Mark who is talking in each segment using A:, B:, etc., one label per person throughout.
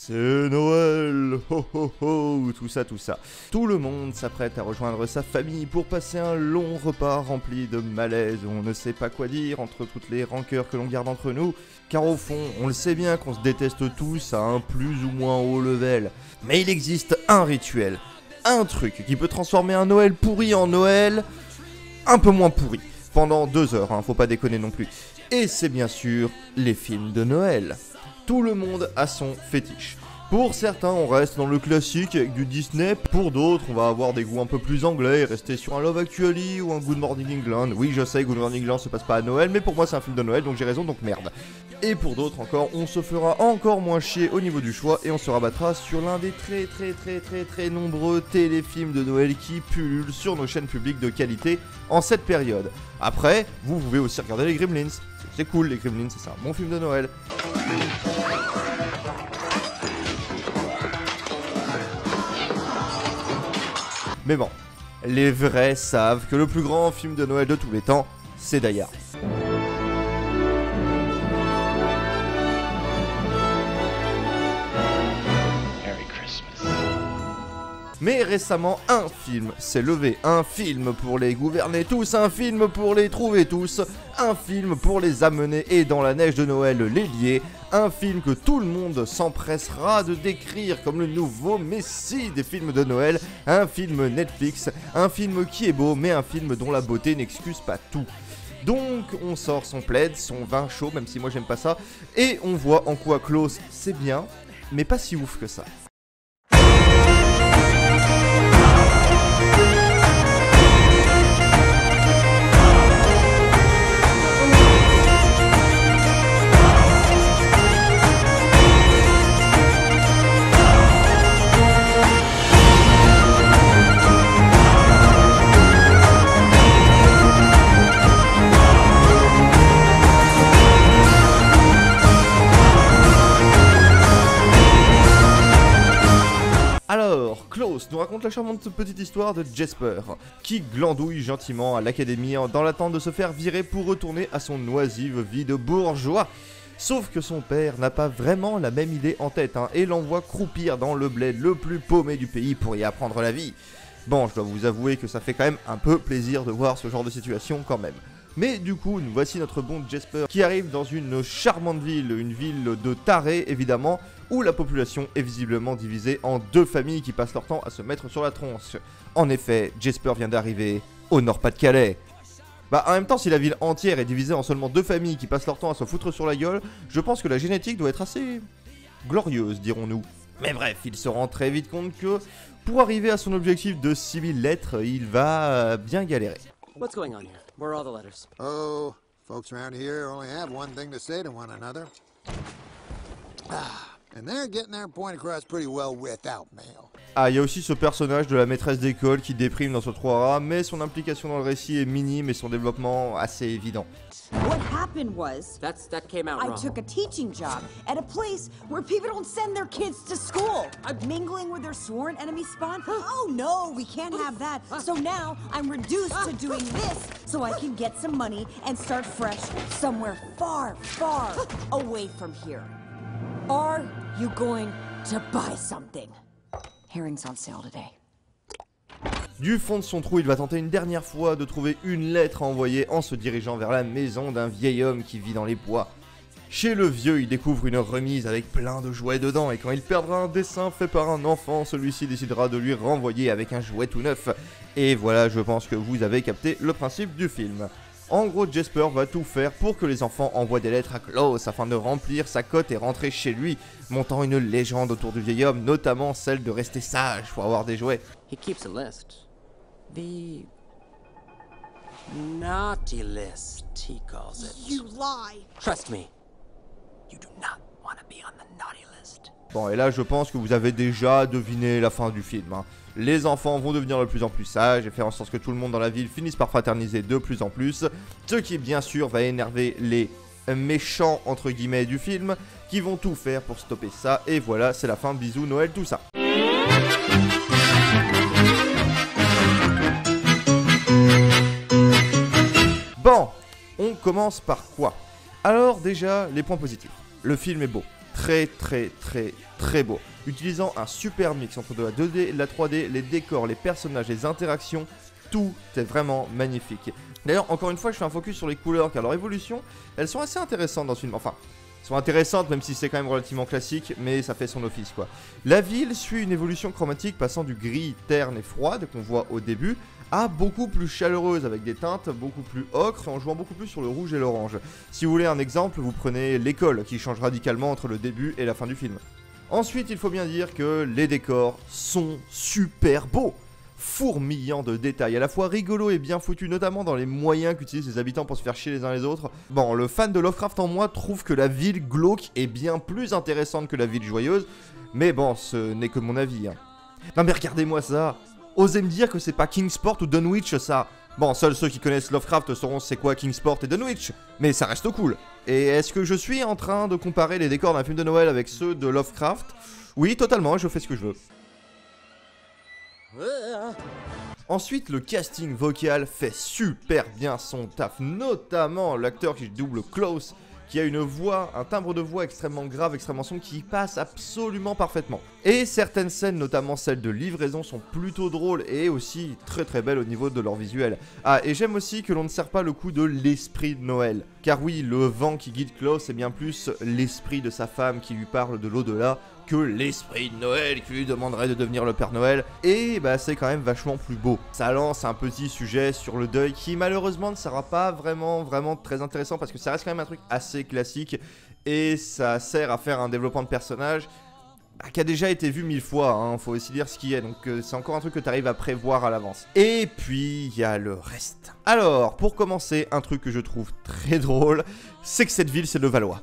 A: C'est Noël, ho ho ho, tout ça. Tout le monde s'apprête à rejoindre sa famille pour passer un long repas rempli de malaise où on ne sait pas quoi dire entre toutes les rancœurs que l'on garde entre nous, car au fond, on le sait bien qu'on se déteste tous à un plus ou moins haut level. Mais il existe un rituel, un truc qui peut transformer un Noël pourri en Noël un peu moins pourri, pendant 2 heures, faut pas déconner non plus. Et c'est bien sûr les films de Noël. Tout le monde a son fétiche. Pour certains, on reste dans le classique avec du Disney. Pour d'autres, on va avoir des goûts un peu plus anglais et rester sur un Love Actually ou un Good Morning England. Oui, je sais, Good Morning England se passe pas à Noël, mais pour moi c'est un film de Noël, donc j'ai raison, donc merde. Et pour d'autres encore, on se fera encore moins chier au niveau du choix et on se rabattra sur l'un des très nombreux téléfilms de Noël qui pullulent sur nos chaînes publiques de qualité en cette période. Après, vous pouvez aussi regarder les Gremlins. C'est cool, les Gremlins, c'est un bon film de Noël. Mais bon, les vrais savent que le plus grand film de Noël de tous les temps, c'est Die Hard. Mais récemment, un film s'est levé, un film pour les gouverner tous, un film pour les trouver tous, un film pour les amener et dans la neige de Noël les lier, un film que tout le monde s'empressera de décrire comme le nouveau messie des films de Noël, un film Netflix, un film qui est beau, mais un film dont la beauté n'excuse pas tout. Donc on sort son plaid, son vin chaud, même si moi j'aime pas ça, et on voit en quoi Klaus c'est bien, mais pas si ouf que ça. Alors, Klaus nous raconte la charmante petite histoire de Jesper, qui glandouille gentiment à l'académie dans l'attente de se faire virer pour retourner à son oisive vie de bourgeois. Sauf que son père n'a pas vraiment la même idée en tête, et l'envoie croupir dans le bled le plus paumé du pays pour y apprendre la vie. Bon, je dois vous avouer que ça fait quand même un peu plaisir de voir ce genre de situation quand même. Mais du coup, nous voici notre bon Jesper qui arrive dans une charmante ville, une ville de tarés évidemment, où la population est visiblement divisée en 2 familles qui passent leur temps à se mettre sur la tronche. En effet, Jesper vient d'arriver au Nord-Pas-de-Calais. En même temps, si la ville entière est divisée en seulement 2 familles qui passent leur temps à se foutre sur la gueule, je pense que la génétique doit être assez glorieuse, dirons-nous. Mais bref, il se rend très vite compte que pour arriver à son objectif de 6000 lettres, il va bien galérer.
B: What's going on here? Where are all the letters?
C: Oh, folks around here only have one thing to say to one another. And they're getting their point across pretty well without mail.
A: Ah, il y a aussi ce personnage de la maîtresse d'école qui déprime dans ce 3A, mais son implication dans le récit est minime et son développement assez évident.
D: What happened was
B: That came out
D: I
B: wrong.
D: took a teaching job at a place where people don't send their kids to school. Mingling with their sworn enemy spawn? Oh no, we can't have that. So now I'm reduced to doing this so I can get some money and start fresh somewhere far away from here. Are you going to buy something? Herring's on sale today.
A: Du fond de son trou, il va tenter une dernière fois de trouver une lettre à envoyer en se dirigeant vers la maison d'un vieil homme qui vit dans les bois. Chez le vieux, il découvre une remise avec plein de jouets dedans et quand il perdra un dessin fait par un enfant, celui-ci décidera de lui renvoyer avec un jouet tout neuf. Et voilà, je pense que vous avez capté le principe du film. En gros, Jesper va tout faire pour que les enfants envoient des lettres à Klaus afin de remplir sa cote et rentrer chez lui, montant une légende autour du vieil homme, notamment celle de rester sage pour avoir des jouets.
B: He keeps a list. The naughty list, he calls it.
D: You lie.
B: Trust me, you do not want to be on the naughty list.
A: Bon, et là, je pense que vous avez déjà deviné la fin du film. Les enfants vont devenir de plus en plus sages et faire en sorte que tout le monde dans la ville finisse par fraterniser de plus en plus. Ce qui, bien sûr, va énerver les méchants, entre guillemets, du film, qui vont tout faire pour stopper ça. Et voilà, c'est la fin. Bisous, Noël, tout ça. Bon, on commence par quoi? Alors déjà, les points positifs. Le film est beau. très beau. Utilisant un super mix entre de la 2D et de la 3D, les décors, les personnages, les interactions, tout est vraiment magnifique. D'ailleurs, encore une fois, je fais un focus sur les couleurs, car leur évolution, elles sont assez intéressantes dans ce film. Enfin, elles sont intéressantes, même si c'est quand même relativement classique, mais ça fait son office, quoi. La ville suit une évolution chromatique passant du gris, terne et froide, qu'on voit au début, à beaucoup plus chaleureuse, avec des teintes beaucoup plus ocre, en jouant beaucoup plus sur le rouge et l'orange. Si vous voulez un exemple, vous prenez l'école, qui change radicalement entre le début et la fin du film. Ensuite, il faut bien dire que les décors sont super beaux, fourmillant de détails, à la fois rigolo et bien foutu, notamment dans les moyens qu'utilisent les habitants pour se faire chier les uns les autres. Bon, le fan de Lovecraft en moi trouve que la ville glauque est bien plus intéressante que la ville joyeuse, mais bon, ce n'est que mon avis. Hein. Non mais regardez-moi ça, osez me dire que c'est pas Kingsport ou Dunwich ça. Bon, seuls ceux qui connaissent Lovecraft sauront c'est quoi Kingsport et Dunwich, mais ça reste cool. Et est-ce que je suis en train de comparer les décors d'un film de Noël avec ceux de Lovecraft? Oui, totalement, je fais ce que je veux. Ensuite, le casting vocal fait super bien son taf, notamment l'acteur qui double Klaus, qui a une voix, un timbre de voix extrêmement grave, extrêmement sombre, qui passe absolument parfaitement. Et certaines scènes, notamment celles de livraison, sont plutôt drôles et aussi très belles au niveau de leur visuel. Ah, et j'aime aussi que l'on ne sert pas le coup de l'esprit de Noël. Car oui, le vent qui guide Klaus est bien plus l'esprit de sa femme qui lui parle de l'au-delà, que l'esprit de Noël qui lui demanderait de devenir le Père Noël, et bah c'est quand même vachement plus beau. Ça lance un petit sujet sur le deuil qui malheureusement ne sera pas vraiment très intéressant parce que ça reste quand même un truc assez classique et ça sert à faire un développement de personnage qui a déjà été vu 1000 fois, hein, faut aussi dire ce qu'il y a, donc c'est encore un truc que tu arrives à prévoir à l'avance. Et puis il y a le reste. Alors, pour commencer, un truc que je trouve très drôle, c'est que cette ville c'est le Valois.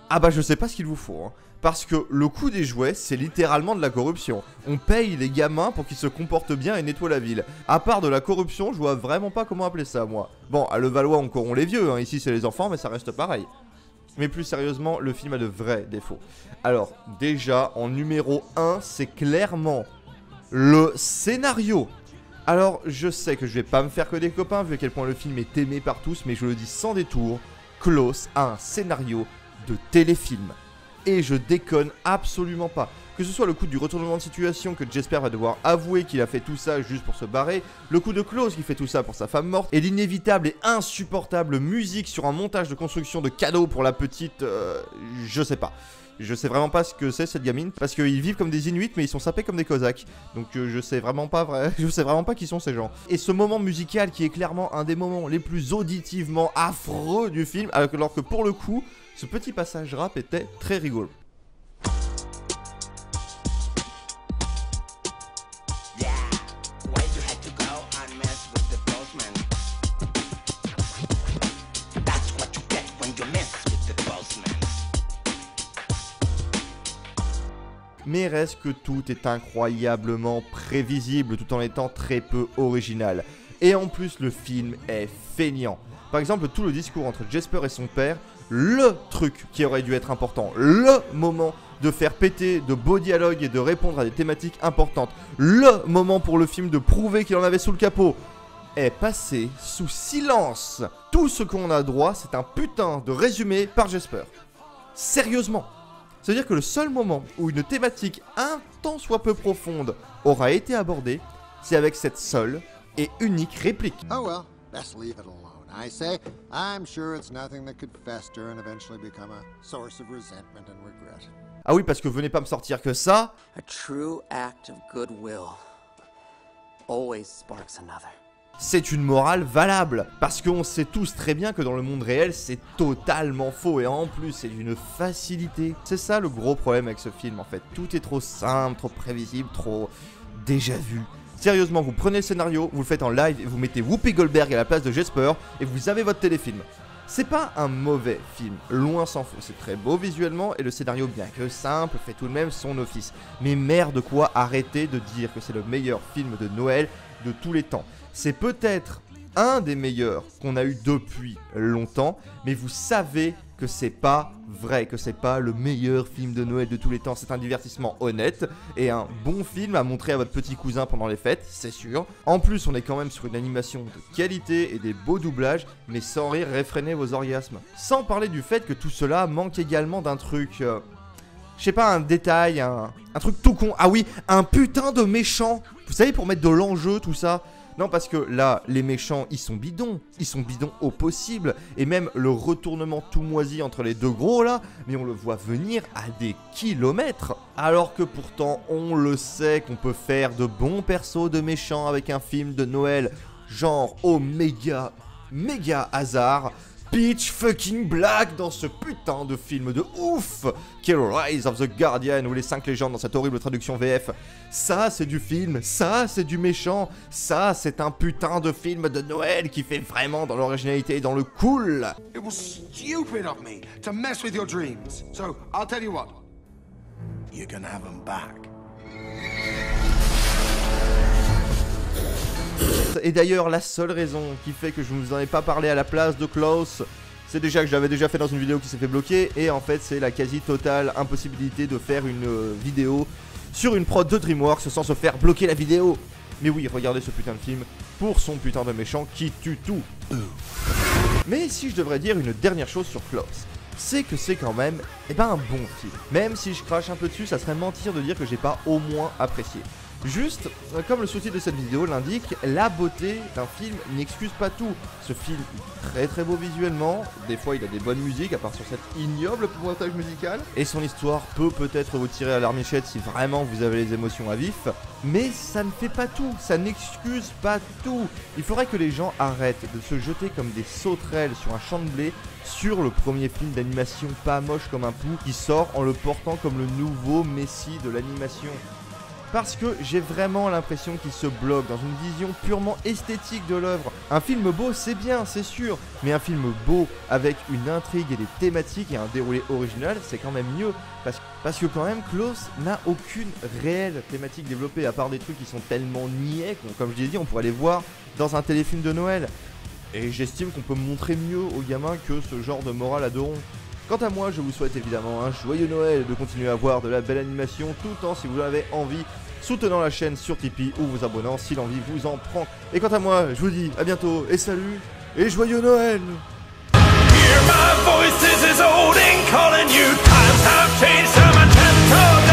A: Ah bah je sais pas ce qu'il vous faut, hein. Parce que le coût des jouets, c'est littéralement de la corruption. On paye les gamins pour qu'ils se comportent bien et nettoient la ville. À part de la corruption, je vois vraiment pas comment appeler ça, moi. Bon, à Levallois, encore on les vieux, hein. Ici c'est les enfants, mais ça reste pareil. Mais plus sérieusement, le film a de vrais défauts. Alors, déjà, en numéro 1, c'est clairement le scénario. Alors, je sais que je vais pas me faire que des copains, vu à quel point le film est aimé par tous, mais je le dis sans détour, Klaus a un scénario de téléfilm. Et je déconne absolument pas. Que ce soit le coup du retournement de situation que Jesper va devoir avouer qu'il a fait tout ça juste pour se barrer, le coup de Klaus qui fait tout ça pour sa femme morte, et l'inévitable et insupportable musique sur un montage de construction de cadeaux pour la petite... je sais pas. Je sais vraiment pas ce que c'est cette gamine, parce qu'ils vivent comme des Inuits mais ils sont sapés comme des Cosaques. Donc je sais vraiment pas qui sont ces gens. Et ce moment musical qui est clairement un des moments les plus auditivement affreux du film, alors que pour le coup... ce petit passage rap était très rigolo. Mais reste que tout est incroyablement prévisible tout en étant très peu original. Et en plus le film est feignant. Par exemple, tout le discours entre Jesper et son père, le truc qui aurait dû être important, le moment de faire péter de beaux dialogues et de répondre à des thématiques importantes, le moment pour le film de prouver qu'il en avait sous le capot, est passé sous silence. Tout ce qu'on a droit, c'est un putain de résumé par Jesper. Sérieusement. C'est-à-dire que le seul moment où une thématique un tant soit peu profonde aura été abordée, c'est avec cette seule et unique réplique.
C: Oh well, best leave it alone. I say, I'm sure it's nothing that could fester and eventually become a source of resentment and regret.
A: Ah oui, parce que venez pas me sortir que ça.
B: A true act of goodwill always sparks another.
A: C'est une morale valable, parce qu'on sait tous très bien que dans le monde réel, c'est totalement faux, et en plus, c'est d'une facilité. C'est ça le gros problème avec ce film, en fait. Tout est trop simple, trop prévisible, trop déjà vu. Sérieusement, vous prenez le scénario, vous le faites en live, et vous mettez Whoopi Goldberg à la place de Jesper, et vous avez votre téléfilm. C'est pas un mauvais film, loin s'en faut, c'est très beau visuellement, et le scénario, bien que simple, fait tout de même son office. Mais merde quoi, arrêtez de dire que c'est le meilleur film de Noël de tous les temps. C'est peut-être un des meilleurs qu'on a eu depuis longtemps, mais vous savez que c'est pas vrai, que c'est pas le meilleur film de Noël de tous les temps. C'est un divertissement honnête et un bon film à montrer à votre petit cousin pendant les fêtes, c'est sûr. En plus, on est quand même sur une animation de qualité et des beaux doublages, mais sans rire réfréner vos orgasmes. Sans parler du fait que tout cela manque également d'un truc Je sais pas, un détail, un truc tout con. Ah oui, un putain de méchant. Vous savez, pour mettre de l'enjeu, tout ça. Non, parce que là, les méchants, ils sont bidons. Ils sont bidons au possible. Et même le retournement tout moisi entre les deux gros, là, mais on le voit venir à des kilomètres. Alors que pourtant, on le sait qu'on peut faire de bons persos de méchants avec un film de Noël. Genre au méga hasard. Pitch fucking Black dans ce putain de film de ouf qu'est Rise of the Guardian ou les 5 légendes dans cette horrible traduction VF. Ça c'est du film, ça c'est du méchant, ça c'est un putain de film de Noël qui fait vraiment dans l'originalité et dans le cool.
E: It was stupid of me to mess with your dreams. So, I'll tell you what. You're gonna have them back.
A: Et d'ailleurs, la seule raison qui fait que je ne vous en ai pas parlé à la place de Klaus, c'est déjà que je l'avais déjà fait dans une vidéo qui s'est fait bloquer, et en fait c'est la quasi totale impossibilité de faire une vidéo sur une prod de DreamWorks sans se faire bloquer la vidéo. Mais oui, regardez ce putain de film pour son putain de méchant qui tue tout. Mais si je devrais dire une dernière chose sur Klaus, c'est que c'est quand même un bon film. Même si je crache un peu dessus, ça serait mentir de dire que j'ai pas au moins apprécié. Juste, comme le sous-titre de cette vidéo l'indique, la beauté d'un film n'excuse pas tout. Ce film est très très beau visuellement, des fois il a des bonnes musiques, à part sur cette ignoble montage musical, et son histoire peut peut-être vous tirer à l'armichette si vraiment vous avez les émotions à vif, mais ça ne fait pas tout, ça n'excuse pas tout. Il faudrait que les gens arrêtent de se jeter comme des sauterelles sur un champ de blé sur le premier film d'animation pas moche comme un pou qui sort en le portant comme le nouveau messie de l'animation. Parce que j'ai vraiment l'impression qu'il se bloque dans une vision purement esthétique de l'œuvre. Un film beau, c'est bien, c'est sûr, mais un film beau avec une intrigue et des thématiques et un déroulé original, c'est quand même mieux. Parce que quand même, Klaus n'a aucune réelle thématique développée, à part des trucs qui sont tellement niais, comme je l'ai dit, on pourrait les voir dans un téléfilm de Noël. Et j'estime qu'on peut montrer mieux aux gamins que ce genre de morale à deux ronds. Quant à moi, je vous souhaite évidemment un joyeux Noël, de continuer à voir de la belle animation tout en, si vous avez envie, soutenant la chaîne sur Tipeee ou vous abonnant si l'envie vous en prend. Et quant à moi, je vous dis à bientôt et salut et joyeux Noël!
F: Hear my voices is old and calling you. Times have changed, I'm a